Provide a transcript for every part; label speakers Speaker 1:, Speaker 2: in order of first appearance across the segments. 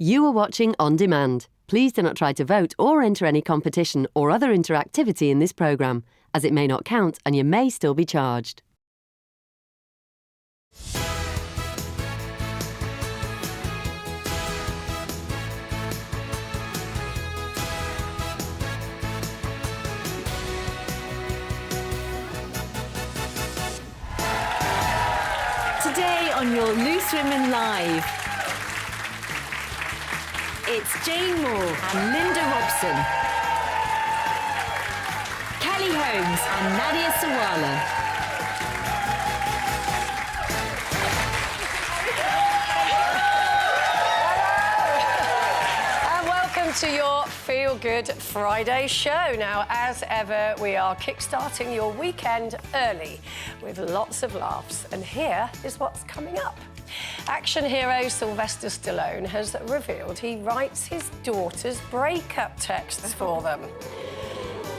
Speaker 1: You are watching On Demand. Please do not try to vote or enter any competition or other interactivity in this programme, as it may not count and you may still be charged.
Speaker 2: Today on Your Loose Women Live, it's Jane Moore and Linda Robson, Kelly Holmes and Nadia Sawalha.
Speaker 3: To your Feel Good Friday show. Now, as ever, we are kickstarting your weekend early with lots of laughs. And here is what's coming up. Action hero Sylvester Stallone has revealed he writes his daughter's breakup texts for them.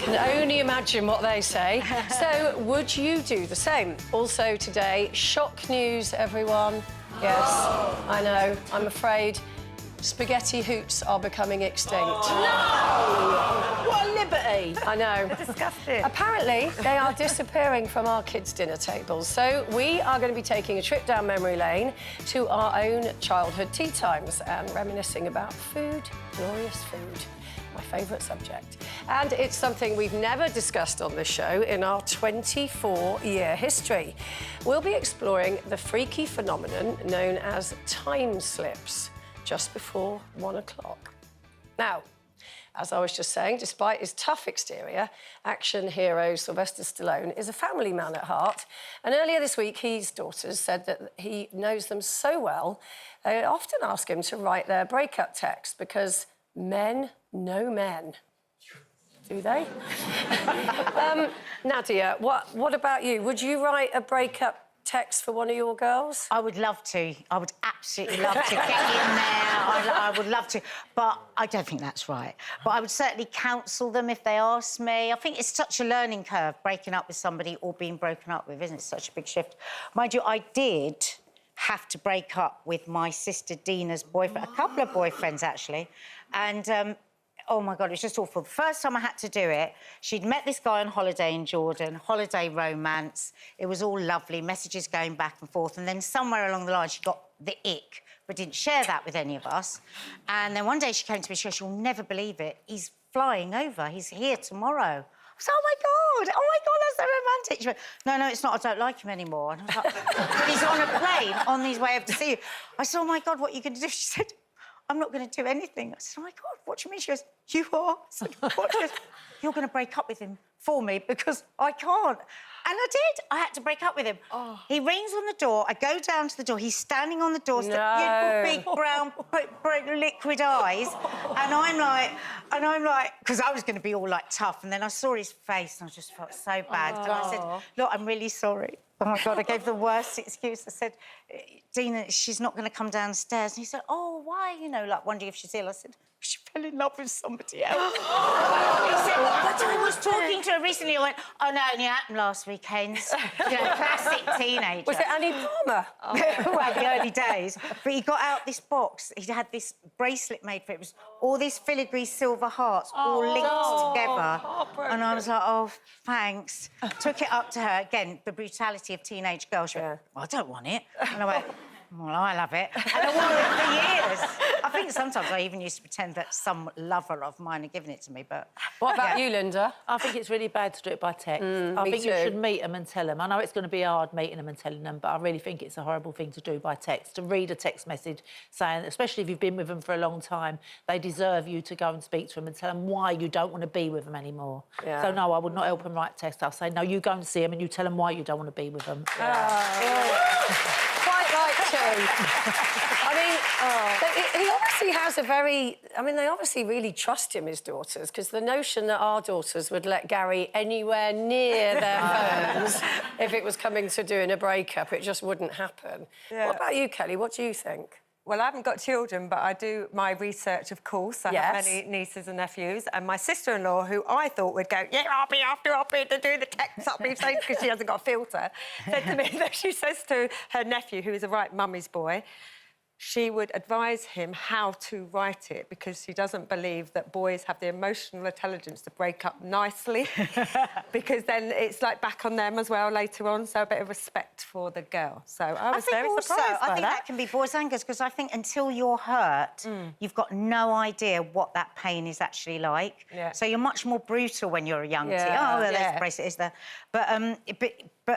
Speaker 3: Can only imagine what they say. So, would you do the same? Also today, shock news, everyone. Yes, I know, I'm afraid spaghetti hoops are becoming extinct.
Speaker 4: No! What a liberty!
Speaker 3: I know.
Speaker 4: Disgusting.
Speaker 3: Apparently, they are disappearing from our kids' dinner tables. So we are going to be taking a trip down memory lane to our own childhood tea times and reminiscing about food, glorious food. My favourite subject. And it's something we've never discussed on this show in our 24-year history. We'll be exploring the freaky phenomenon known as time slips, just before 1 o'clock. Now, as I was just saying, despite his tough exterior, action hero Sylvester Stallone is a family man at heart. And earlier this week, his daughters said that he knows them so well, they often ask him to write their breakup text because men know men. Do they? Nadia, what about you? Would you write a breakup text for one of your girls?
Speaker 5: I would love to. I would absolutely love to get in there. I would love to. But I don't think that's right. But I would certainly counsel them if they ask me. I think it's such a learning curve, breaking up with somebody or being broken up with, isn't it? Such a big shift. Mind you, I did have to break up with my sister Dina's boyfriend, a couple of boyfriends, actually. And oh, my God, it was just awful. The first time I had to do it, she'd met this guy on holiday in Jordan, holiday romance. It was all lovely, messages going back and forth. And then somewhere along the line, she got the ick, but didn't share that with any of us. And then one day she came to me, she goes, "You'll never believe it. He's flying over. He's here tomorrow." I was like, oh, my God, that's so romantic. She went, no, it's not. I don't like him anymore. And I was like, but he's on a plane on his way up to see you. I said, oh, my God, what are you going to do? She said, I'm not going to do anything. I said, oh, my God, what do you mean? She goes, you are? I said, what? She goes, you're going to break up with him for me because I can't. And I did. I had to break up with him. Oh. He rings on the door. I go down to the door. He's standing on the doorstep.
Speaker 3: No.
Speaker 5: Big, brown, liquid eyes. And I'm like, because I was going to be all, like, tough. And then I saw his face and I just felt so bad. And I said, look, I'm really sorry. Oh, my God, I gave the worst excuse. I said, Dina, she's not going to come downstairs. And he said, oh, why? You know, like, wondering if she's ill. I said, she fell in love with somebody else. He said, but I was talking to her recently. I went, oh, no, it only happened last weekend. You know, classic teenager.
Speaker 3: Was it Annie Palmer?
Speaker 5: Well, the early days. But he got out this box. He had this bracelet made for it. It was all these filigree silver hearts all linked together. And I was like, oh, thanks. Took it up to her. Again, the brutality of teenage girls. She went, well, I don't want it. And I went, well, I love it. And I wore it for years. I think sometimes I even used to pretend that some lover of mine had given it to me, but...
Speaker 3: What about you, Linda?
Speaker 4: I think it's really bad to do it by text. I think you should meet them and tell them. I know it's going to be hard meeting them and telling them, but I really think it's a horrible thing to do by text, to read a text message saying, especially if you've been with them for a long time, they deserve you to go and speak to them and tell them why you don't want to be with them anymore. Yeah. So, no, I would not help them write text. I'll say, no, you go and see them and you tell them why you don't want to be with them.
Speaker 3: Quite right too. I mean, he obviously has a very... I mean, they obviously really trust him, his daughters, because the notion that our daughters would let Gary anywhere near their phones if it was coming to doing a breakup, it just wouldn't happen. Yeah. What about you, Kelly? What do you think?
Speaker 6: Well, I haven't got children, but I do my research, of course. I have many nieces and nephews. And my sister-in-law, who I thought would go, yeah, I'll be to do the text, I'll be safe, because she hasn't got a filter, said to me that she says to her nephew, who is a right mummy's boy, she would advise him how to write it because she doesn't believe that boys have the emotional intelligence to break up nicely because then it's like back on them as well later on, so a bit of respect for the girl. So I was very surprised by
Speaker 5: I think that can be boys and girls because I think until you're hurt, you've got no idea what that pain is actually like.
Speaker 6: Yeah.
Speaker 5: So you're much more brutal when you're a young teen.
Speaker 6: Yeah,
Speaker 5: Oh, well,
Speaker 6: yeah.
Speaker 5: there's the bracelet, is there? But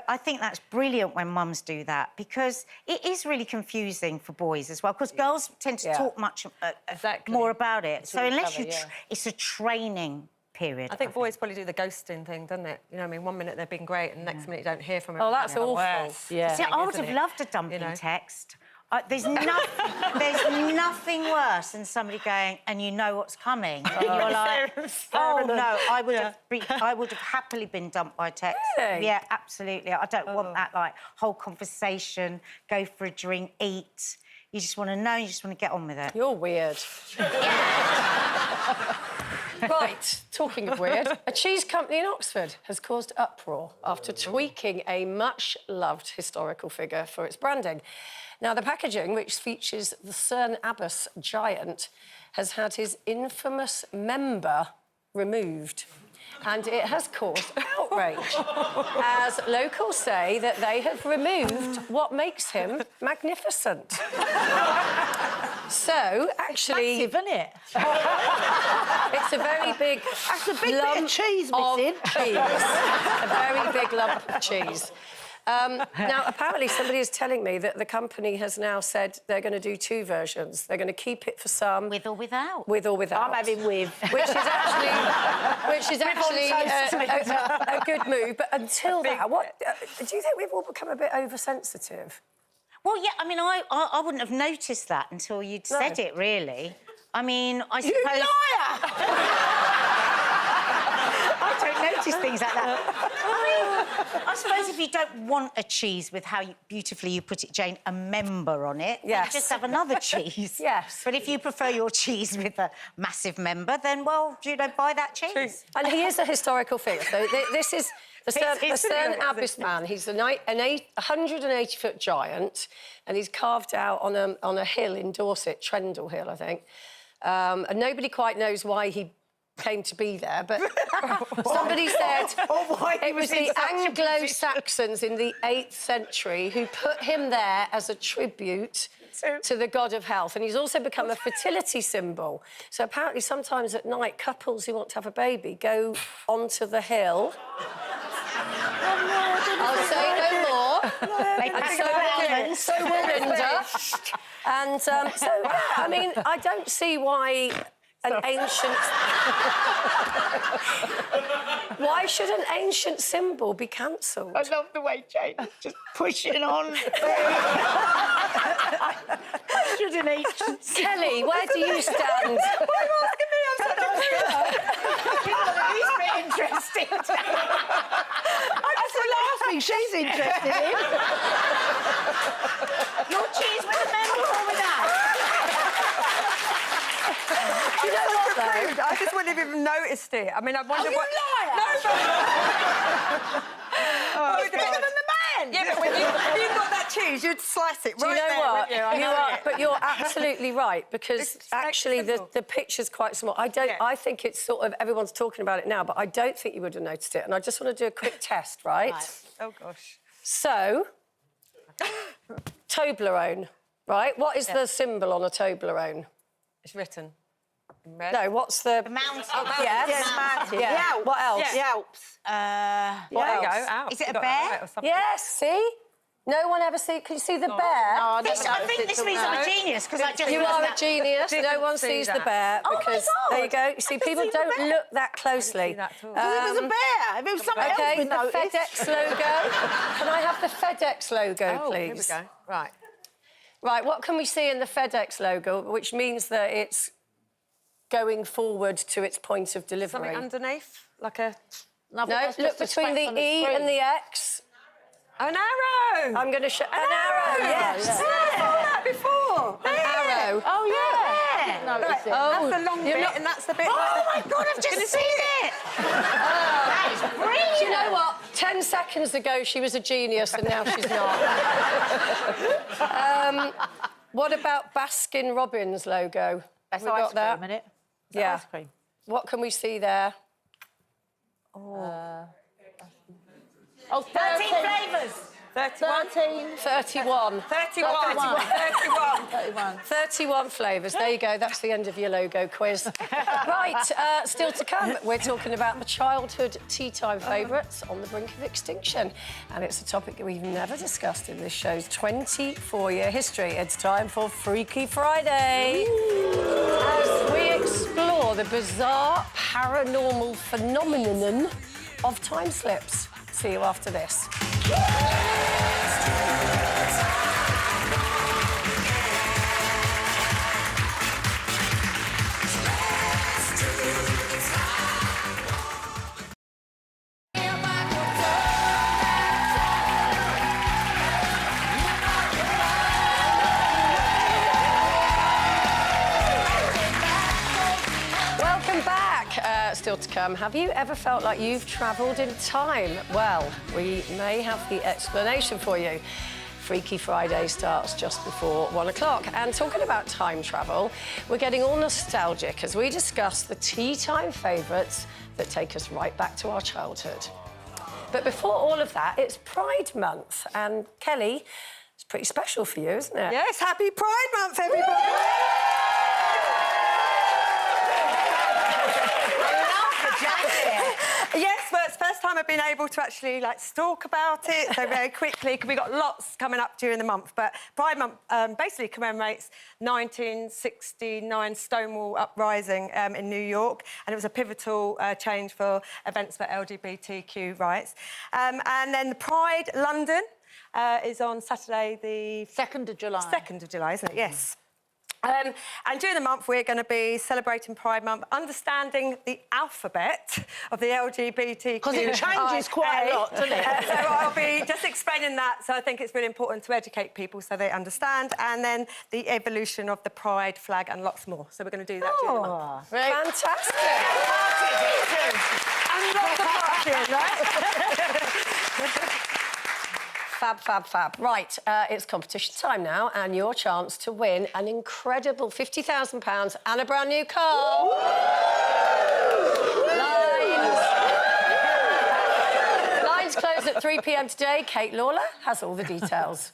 Speaker 5: I think that's brilliant when mums do that because it is really confusing for boys as well because girls tend to talk much
Speaker 6: Exactly.
Speaker 5: more about it. So
Speaker 4: each
Speaker 5: unless
Speaker 4: other,
Speaker 5: you...
Speaker 4: yeah.
Speaker 5: It's a training period.
Speaker 6: I think boys probably do the ghosting thing, doesn't it? You know what I mean? 1 minute they've been great and next minute you don't hear from them.
Speaker 3: Oh, that's awful.
Speaker 4: Yeah.
Speaker 5: See, I would
Speaker 6: isn't
Speaker 5: have
Speaker 6: it?
Speaker 5: loved a dumping
Speaker 6: You know?
Speaker 5: text. There's nothing worse than somebody going, and you know what's coming. And you're like, oh, no, I would have happily been dumped by text.
Speaker 3: Really?
Speaker 5: Yeah, absolutely. I don't want that, like, whole conversation, go for a drink, eat. You just want to know, you just want to get on with it.
Speaker 3: You're weird. Right, talking of weird, a cheese company in Oxford has caused uproar after tweaking a much-loved historical figure for its branding. Now, the packaging, which features the Cerne Abbas giant, has had his infamous member removed. And it has caused outrage, as locals say that they have removed what makes him magnificent. So, actually...
Speaker 4: Massive, isn't it?
Speaker 3: It's a very big...
Speaker 4: That's a big bit of cheese missing.
Speaker 3: Cheese. A very big lump of cheese. Now, apparently, somebody is telling me that the company has now said they're going to do two versions. They're going to keep it for some...
Speaker 5: With or without?
Speaker 3: With or without.
Speaker 4: I'm having with.
Speaker 3: Which is actually a good move. But until that, what... do you think we've all become a bit oversensitive?
Speaker 5: Well, yeah, I mean, I wouldn't have noticed that until you'd said it, really. I mean, I suppose...
Speaker 4: You liar!
Speaker 5: I don't notice things like that. I suppose if you don't want a cheese with how beautifully you put it, Jane, a member on it, then
Speaker 3: Yes.
Speaker 5: just have another cheese.
Speaker 3: Yes.
Speaker 5: But if you prefer your cheese with a massive member, then, well, you don't buy that cheese.
Speaker 3: And he is a historical figure. So this is the Cerne Abbas man. He's an 180-foot giant, and he's carved out on a hill in Dorset, Trendle Hill, I think. And nobody quite knows why he came to be there, but somebody said it was the Anglo-Saxons in the 8th century who put him there as a tribute to the god of health, and he's also become a fertility symbol. So apparently sometimes at night, couples who want to have a baby go onto the hill. I'll say no more. And so will Linda. And so, yeah, I mean, I don't see why an ancient... Why should an ancient symbol be cancelled?
Speaker 5: I love the way Jane is just pushing on. Should an ancient...
Speaker 3: Kelly, where do you stand?
Speaker 6: Why are you asking me? I'm such a
Speaker 5: It's bit interesting.
Speaker 4: That's the last thing she's interested in.
Speaker 5: Your cheese with a member or without?
Speaker 3: Do you know what, though?
Speaker 6: rude. I just wouldn't have even noticed it. I mean, I wonder what...
Speaker 4: liar!
Speaker 6: No, but... it's bigger than the man! Yeah, but when you got that cheese, you'd slice it
Speaker 3: Do
Speaker 6: right
Speaker 3: you know
Speaker 6: there,
Speaker 3: what?
Speaker 6: wouldn't you? I know
Speaker 3: are,
Speaker 6: it.
Speaker 3: but you're absolutely right, because
Speaker 6: It's
Speaker 3: actually
Speaker 6: simple.
Speaker 3: the picture's quite small. I think it's sort of, everyone's talking about it now, but I don't think you would have noticed it. And I just want to do a quick test, right?
Speaker 6: Oh, gosh.
Speaker 3: So, Toblerone, right? What is the symbol on a Toblerone?
Speaker 6: It's written in red.
Speaker 3: No, what's the...
Speaker 5: Mountain.
Speaker 3: Yes.
Speaker 6: mountain.
Speaker 3: Yeah.
Speaker 6: Yeah.
Speaker 3: What else?
Speaker 6: Yeah.
Speaker 4: Alps.
Speaker 3: What
Speaker 6: There you go.
Speaker 3: else?
Speaker 6: Out.
Speaker 5: Is it a
Speaker 6: You got
Speaker 5: bear?
Speaker 6: that right or something.
Speaker 3: Yes, see? No one ever see... Can you see the bear?
Speaker 4: No,
Speaker 5: This, I think this means I'm a genius, because I just...
Speaker 3: You are a genius.
Speaker 6: Didn't
Speaker 3: No one
Speaker 6: see
Speaker 3: sees the
Speaker 6: that.
Speaker 3: bear
Speaker 5: Oh, my
Speaker 3: because
Speaker 5: God.
Speaker 3: there you go. You see, people don't look that closely.
Speaker 6: that at all.
Speaker 4: It was a bear. If it was something else
Speaker 3: Okay,
Speaker 4: we
Speaker 3: the
Speaker 4: noticed.
Speaker 3: FedEx logo. Can I have the FedEx logo,
Speaker 6: Oh,
Speaker 3: please?
Speaker 6: here we go. Right.
Speaker 3: Right, what can we see in the FedEx logo, which means that it's going forward to its point of delivery?
Speaker 6: Something underneath? Like a...
Speaker 3: No, look between the E and the X.
Speaker 6: An arrow!
Speaker 3: I'm going to show... An arrow, yes.
Speaker 6: I saw that before.
Speaker 3: An arrow.
Speaker 4: Oh, yeah. Noticed it.
Speaker 6: That's the long bit,
Speaker 3: not-
Speaker 6: and that's the bit...
Speaker 5: Oh, my God, I've just seen it! That is brilliant!
Speaker 3: Do you know what? 10 seconds ago, she was a genius, and now she's not. What about Baskin-Robbins logo?
Speaker 4: That's
Speaker 3: Have we
Speaker 4: ice
Speaker 3: got that?
Speaker 4: cream, isn't it?
Speaker 3: Yeah.
Speaker 4: Ice cream.
Speaker 3: What can we see there?
Speaker 4: Oh,
Speaker 5: 13 flavours.
Speaker 6: 31.
Speaker 3: 31. 31 flavours. There you go. That's the end of your logo quiz. Right, still to come. We're talking about the childhood tea time favourites on the brink of extinction. And it's a topic that we've never discussed in this show's 24-year history. It's time for Freaky Friday. As we explore the bizarre paranormal phenomenon of time slips. See you after this. Welcome back. Still to come. Have you ever felt like you've travelled in time? Well, we may have the explanation for you. Freaky Friday starts just before 1 o'clock. And talking about time travel, we're getting all nostalgic as we discuss the tea time favourites that take us right back to our childhood. But before all of that, it's Pride Month. And Kelly, it's pretty special for you, isn't it?
Speaker 6: Yes, happy Pride Month, everybody. Yes, but it's the first time I've been able to actually stalk about it so very quickly, because we've got lots coming up during the month. But Pride Month basically commemorates 1969 Stonewall Uprising in New York, and it was a pivotal change for events for LGBTQ rights. And then the Pride London is on Saturday the
Speaker 4: 2nd of July.
Speaker 6: 2nd of July, isn't it? Yes. And during the month, we're going to be celebrating Pride Month, understanding the alphabet of the LGBTQ.
Speaker 4: Because it changes quite a lot, doesn't it?
Speaker 6: So I'll be just explaining that. So I think it's really important to educate people so they understand. And then the evolution of the Pride flag and lots more. So we're going to do that during the month.
Speaker 3: Fantastic.
Speaker 6: And lots of partying, right?
Speaker 3: Fab, fab, fab. Right, it's competition time now, and your chance to win an incredible £50,000 and a brand new car. Lines close at 3 p.m. today. Kate Lawler has all the details.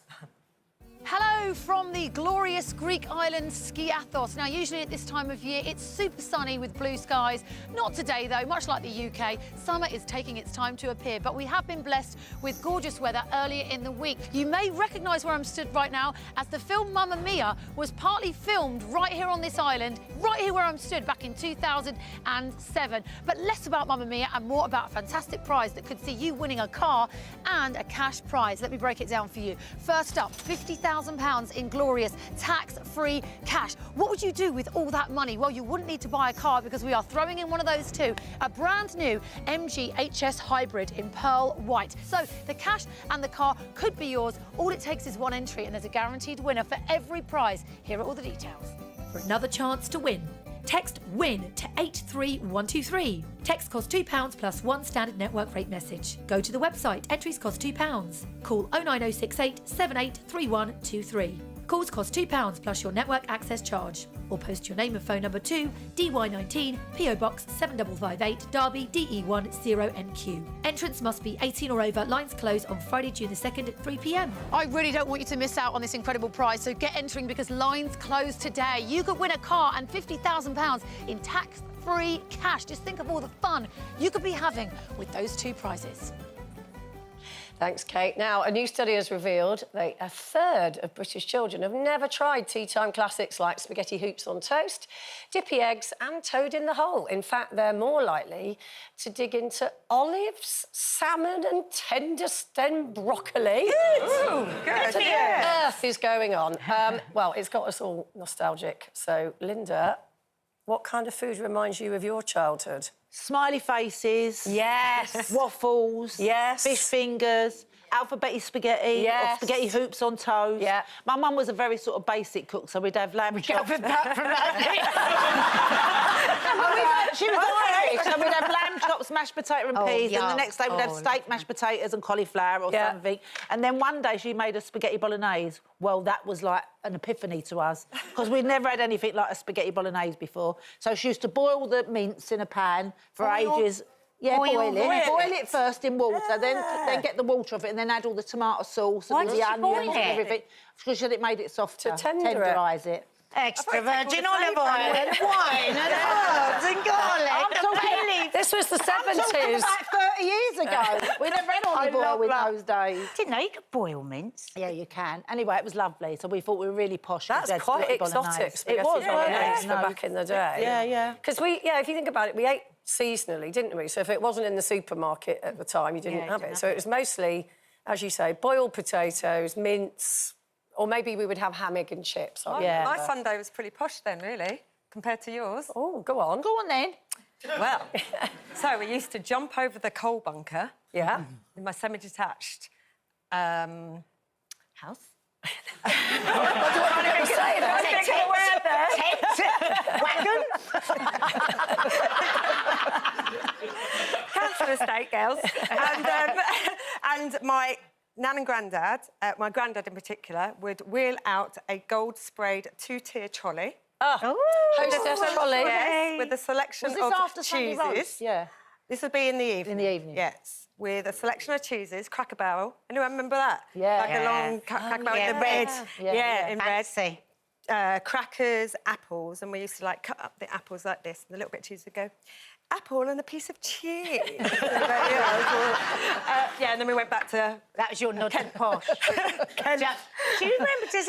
Speaker 7: Hello from the glorious Greek island Skiathos. Now, usually at this time of year, it's super sunny with blue skies. Not today, though. Much like the UK, summer is taking its time to appear, but we have been blessed with gorgeous weather earlier in the week. You may recognise where I'm stood right now, as the film Mamma Mia was partly filmed right here on this island, right here where I'm stood back in 2007. But less about Mamma Mia and more about a fantastic prize that could see you winning a car and a cash prize. Let me break it down for you. First up, £50,000 in glorious tax-free cash. What would you do with all that money? Well, you wouldn't need to buy a car, because we are throwing in one of those too, a brand new MG HS Hybrid in pearl white. So the cash and the car could be yours. All it takes is one entry, and there's a guaranteed winner for every prize. Here are all the details.
Speaker 8: For another chance to win, text WIN to 83123. Text costs £2 plus one standard network rate message. Go to the website. Entries cost £2. Call 09068 783123. Calls cost £2 plus your network access charge. Or post your name and phone number to DY19 PO Box 7558 Derby DE1 0NQ. Entrance must be 18 or over. Lines close on Friday, June the 2nd at 3 p.m.
Speaker 7: I really don't want you to miss out on this incredible prize, so get entering because lines close today. You could win a car and £50,000 in tax-free cash. Just think of all the fun you could be having with those two prizes.
Speaker 3: Thanks, Kate. Now, a new study has revealed that a third of British children have never tried tea time classics like spaghetti hoops on toast, dippy eggs and toad in the hole. In fact, they're more likely to dig into olives, salmon and tender stem broccoli.
Speaker 6: Ooh, good.
Speaker 3: What on earth is going on? Well, it's got us all nostalgic. So, Linda, what kind of food reminds you of your childhood?
Speaker 4: Smiley faces.
Speaker 3: Yes.
Speaker 4: Waffles.
Speaker 3: Yes.
Speaker 4: Fish fingers. alphabeti spaghetti,
Speaker 3: Yes.
Speaker 4: or spaghetti hoops on toast.
Speaker 3: Yeah.
Speaker 4: My mum was a very sort of basic cook, so we'd have lamb chops.
Speaker 5: Gathered that from that.
Speaker 4: She was Irish, so we'd have lamb chops, mashed potato and peas, and the
Speaker 5: yum.
Speaker 4: next day we'd have steak, mashed potatoes and cauliflower or something. And then one day she made a spaghetti bolognese. Well, that was like an epiphany to us, because we'd never had anything like a spaghetti bolognese before. So she used to boil the mince in a pan for ages. Yeah, boil it first in water, then get the water off it, and then add all the tomato sauce and
Speaker 5: Why
Speaker 4: all
Speaker 5: did
Speaker 4: the
Speaker 5: you
Speaker 4: onions
Speaker 5: boil
Speaker 4: and
Speaker 5: it?
Speaker 4: everything. Because she said it made it softer,
Speaker 3: To tenderise
Speaker 4: it.
Speaker 5: Extra virgin olive oil and wine and herbs and garlic.
Speaker 3: This was the
Speaker 4: I'm talking
Speaker 3: 70s.
Speaker 4: about 30 years ago. We never had olive oil in those days.
Speaker 5: Didn't know you could boil mince.
Speaker 4: Yeah, you can. Anyway, it was lovely, so we thought we were really posh.
Speaker 3: That's
Speaker 4: with
Speaker 3: quite
Speaker 4: spaghetti
Speaker 3: exotic.
Speaker 4: bolognese.
Speaker 3: Spaghetti
Speaker 4: It was,
Speaker 3: bolognese for
Speaker 4: no.
Speaker 3: back in the day.
Speaker 4: Yeah, yeah.
Speaker 3: Because if you think about it, we ate seasonally, didn't we? So if it wasn't in the supermarket at the time, you didn't have it. So it was mostly, as you say, boiled potatoes, mince, or maybe we would have ham, egg and chips.
Speaker 4: Yeah.
Speaker 6: My Sunday was pretty posh then, really, compared to yours.
Speaker 3: Oh, go on.
Speaker 4: Go on then.
Speaker 6: Well, so we used to jump over the coal bunker
Speaker 3: Yeah.
Speaker 6: in my semi-detached house. Council estate, girls. And my nan and granddad, my granddad in particular, would wheel out a gold-sprayed two-tier trolley.
Speaker 3: Hostess trolley.
Speaker 6: Yes, with a selection
Speaker 4: Was this
Speaker 6: of
Speaker 4: after Sunday roast?
Speaker 6: cheeses.
Speaker 4: Yeah.
Speaker 6: This would be in the evening.
Speaker 4: In the evening.
Speaker 6: Yes, with a selection of cheeses, Cracker Barrel. Anyone remember that?
Speaker 4: Yeah.
Speaker 6: Like a long Cracker Barrel in the red.
Speaker 4: Yeah.
Speaker 6: In red.
Speaker 5: Fancy.
Speaker 6: Crackers, apples, and we used to like cut up the apples like this, and a little bit of cheese would go, apple and a piece of cheese. And then we went back to...
Speaker 5: That was your nod to posh. Do you remember, does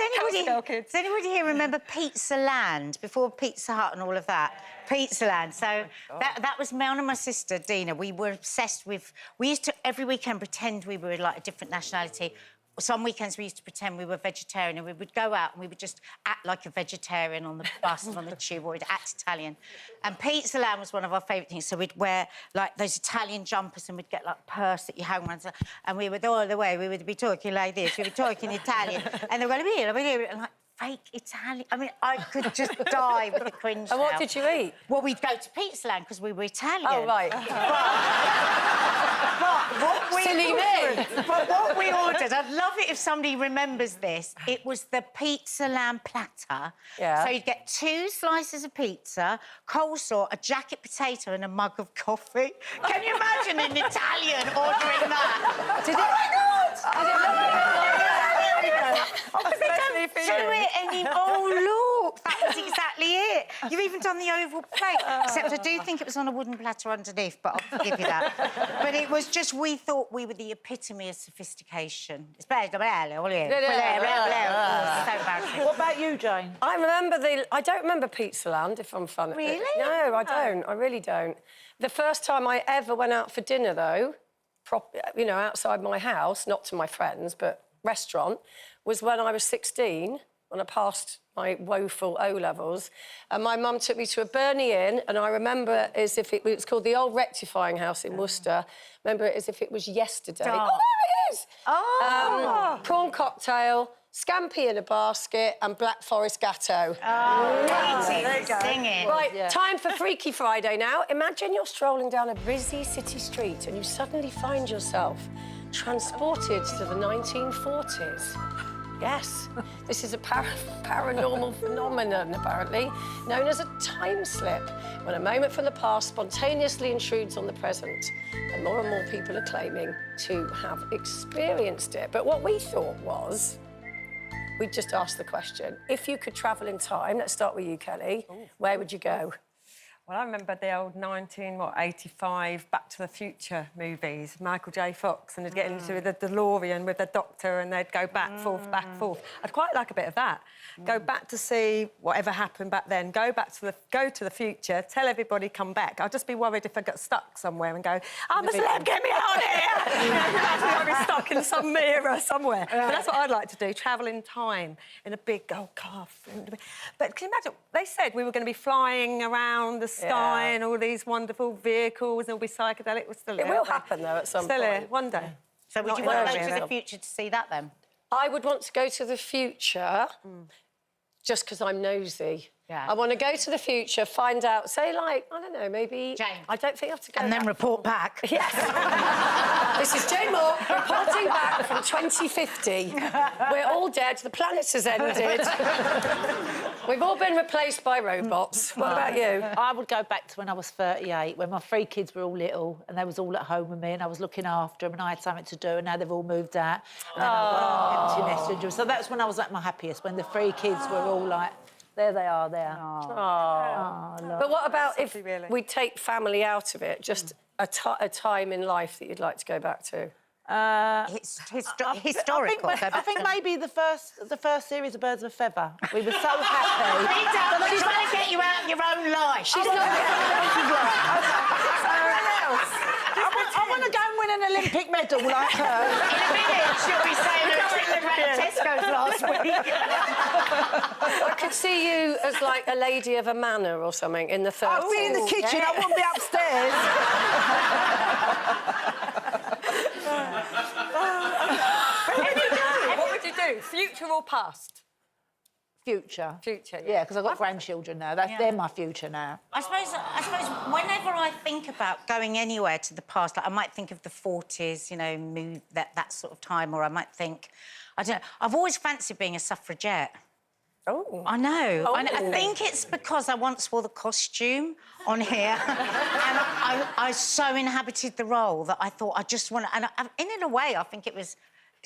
Speaker 5: anybody here remember Pizza Land, before Pizza Hut and all of that? Pizza Land. So that was Mel and my sister, Dina. We were obsessed with... We used to, every weekend, pretend we were, like, a different nationality. Some weekends we used to pretend we were vegetarian and we would go out and we would just act like a vegetarian on the bus and on the tube, or we'd act Italian. And Pizza Land was one of our favourite things. So we'd wear, like, those Italian jumpers and we'd get, like, purse that you hang around. And we would, all the way, we would be talking like this. We were talking Italian. And they were going to be here, and, like, fake Italian. I mean, I could just die with the cringe.
Speaker 3: And what
Speaker 5: now.
Speaker 3: did you eat?
Speaker 5: Well, we'd go to Pizza Land because we were Italian.
Speaker 3: Oh, right.
Speaker 5: But what we ordered, I'd love it if somebody remembers this, it was the Pizza Land platter.
Speaker 3: Yeah.
Speaker 5: So you'd get 2 slices of pizza, coleslaw, a jacket potato and a mug of coffee. Can you imagine an Italian ordering that?
Speaker 3: Did it? Oh, my God! Did it look
Speaker 5: Because they don't do it anymore. Oh, look, that was exactly it. You've even done the oval plate. Except I do think it was on a wooden platter underneath, but I'll forgive you that. But it was just, we thought we were the epitome of sophistication. It's so embarrassing.
Speaker 4: What about you, Jane?
Speaker 3: I don't remember Pizza Land, if I'm funny.
Speaker 5: Really?
Speaker 3: No, I don't. I really don't. The first time I ever went out for dinner, though, outside my house, not to my friends, but restaurant, was when I was 16, when I passed my woeful O-levels, and my mum took me to a Burnley Inn, and I remember as if it was called the Old Rectifying House in Worcester. Remember it as if it was yesterday.
Speaker 5: Oh.
Speaker 3: Oh, there it is!
Speaker 5: Oh!
Speaker 3: Prawn cocktail, scampi in a basket, and Black Forest Gatto.
Speaker 5: Singing.
Speaker 3: Right, time for Freaky Friday now. Imagine you're strolling down a busy city street and you suddenly find yourself transported to the 1940s. Yes, this is a paranormal phenomenon, apparently, known as a time slip, when a moment from the past spontaneously intrudes on the present. And more people are claiming to have experienced it. But what we thought was, we'd just ask the question, if you could travel in time, let's start with you, Kelly, where would you go?
Speaker 6: Well, I remember the old 85 Back to the Future movies, Michael J. Fox, and they'd get into the DeLorean with the Doctor and they'd go back, forth, back, forth. I'd quite like a bit of that. Go back to see whatever happened back then, go to the future, tell everybody come back. I'd just be worried if I got stuck somewhere and go, I'm a celeb, get me out of here! I'd be stuck in some mirror somewhere. But that's what I'd like to do, travel in time in a big gold car. But can you imagine, they said we were going to be flying around the sky and all these wonderful vehicles and all be psychedelic. It
Speaker 3: It will happen, though, at some point.
Speaker 6: One day.
Speaker 5: So would you want to go to the future to see that then?
Speaker 3: I would want to go to the future just because I'm nosy.
Speaker 5: Yeah.
Speaker 3: I want to go to the future, find out, say, like, I don't know, maybe...
Speaker 5: Jane.
Speaker 3: I don't think I have to go
Speaker 5: And then
Speaker 3: back.
Speaker 5: report back.
Speaker 3: Yes. This is Jane Moore reporting back from 2050. We're all dead. The planet has ended. We've all been replaced by robots. What about you?
Speaker 4: I would go back to when I was 38, when my 3 kids were all little and they was all at home with me and I was looking after them and I had something to do, and now they've all moved out. And then I've got an empty nest. So that's when I was at my happiest, when the 3 kids were all like, there they are, there.
Speaker 3: But what about if we take family out of it, just a time in life that you'd like to go back to?
Speaker 5: Historical.
Speaker 4: I think maybe the first series of Birds of a Feather. We were so happy.
Speaker 5: She's trying to get you out of your own life.
Speaker 3: She's not
Speaker 4: I want to go and win an Olympic medal like her.
Speaker 5: In a minute, she'll be saying her trip around Tesco's last week.
Speaker 3: I could see you as like a lady of a manor or something in the 30s.
Speaker 4: I'll be in the kitchen, I won't be upstairs.
Speaker 6: What would you do? Future or past?
Speaker 4: Future.
Speaker 6: Future, yeah.
Speaker 4: Yeah, because I've got grandchildren now. They're my future now.
Speaker 5: I suppose whenever I think about going anywhere to the past, like I might think of the 40s, you know, move that sort of time, or I might think, I don't know, I've always fancied being a suffragette.
Speaker 3: Oh.
Speaker 5: I know. I think it's because I once wore the costume on here and I so inhabited the role that I thought I just want to... And in a way, I think it was...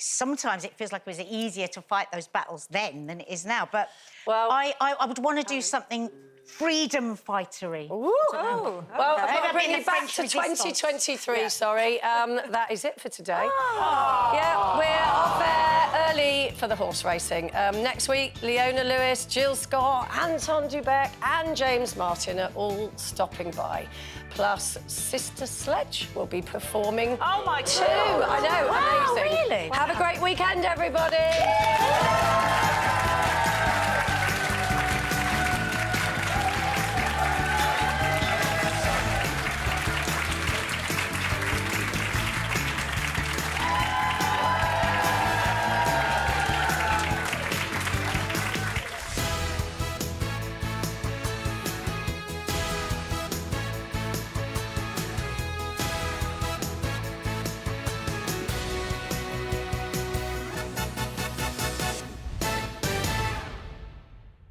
Speaker 5: Sometimes it feels like it was easier to fight those battles then than it is now. But
Speaker 3: well,
Speaker 5: I would want to do something freedom fightery.
Speaker 3: Ooh. Well, I've got to bring you back to 2023, sorry. That is it for today. Yeah, we're off air early for the horse racing. Next week, Leona Lewis, Jill Scott, Anton Dubek and James Martin are all stopping by. Plus, Sister Sledge will be performing
Speaker 4: Oh, my
Speaker 3: too.
Speaker 4: God.
Speaker 3: I know,
Speaker 5: Wow,
Speaker 3: amazing.
Speaker 5: really?
Speaker 3: Have a great weekend, everybody.